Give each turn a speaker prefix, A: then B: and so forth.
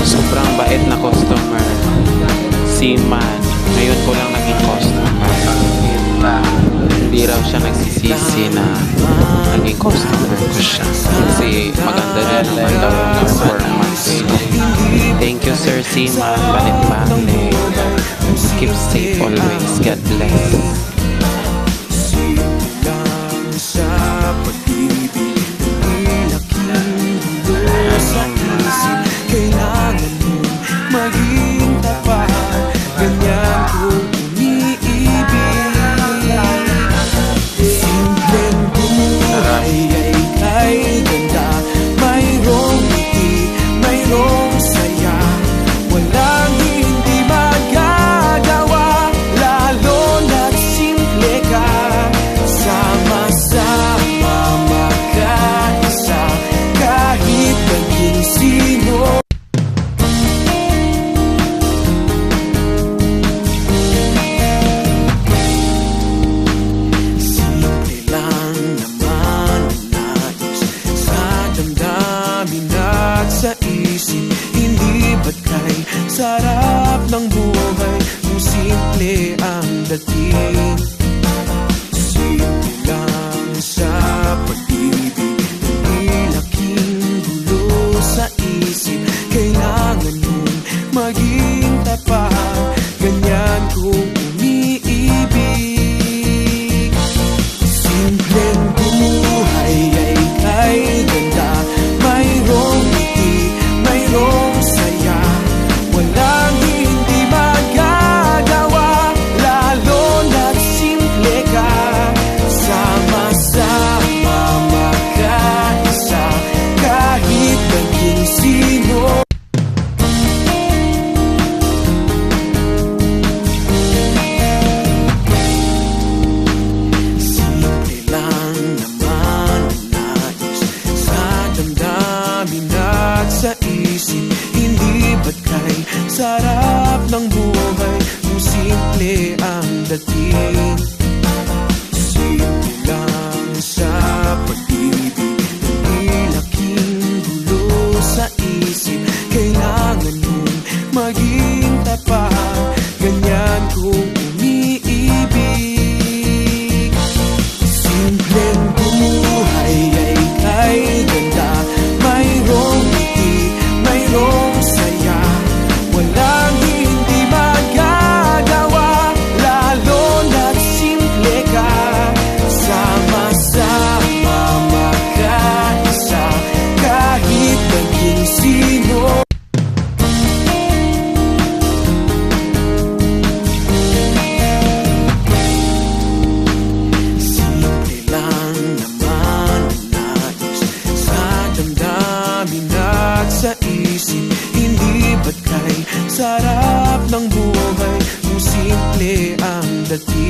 A: Sobrang bait na customer. Si Man, ngayon ko lang naging customer. Hindi raw siya nagsisisi na naging customer ko siya. Kasi maganda rin naman daw yung performance. Thank you, Sir Siman. Balik-balik. Keep safe always. God bless.
B: Sa isip, hindi ba't kay sarap ng buhay kung simple ang dating. Simple lang sa pag-ibig, hindi laking gulo sa isip. Kailangan mong maging tapat, ganyan kung umiibig. Simpleng buhay ay kay ganda, mayroong mayroong saya, walang hindi magagawa, lalo na't simple ka. Sama-sama magkaisa, kahit naging sino. Simple lang naman ang nais sa damdamin at sa isip. Hindi ba't kay sarap ng buhay kung simple ang dating. Simple lang sa pag-ibig, hindi laking gulo sa isip. Kailangan mong maging tapat, ganyan kung umiibig. Simpleng buhay ay kay ganda, mayroong mayroong saya, walang hindi magagawa, lalo na't simple ka. Sama-sama magkaisa, kahit naging sino. Simple lang naman ang nais sa damdamin at sa isip. Hindi ba't kay sarap ng buhay kung simple ang dating.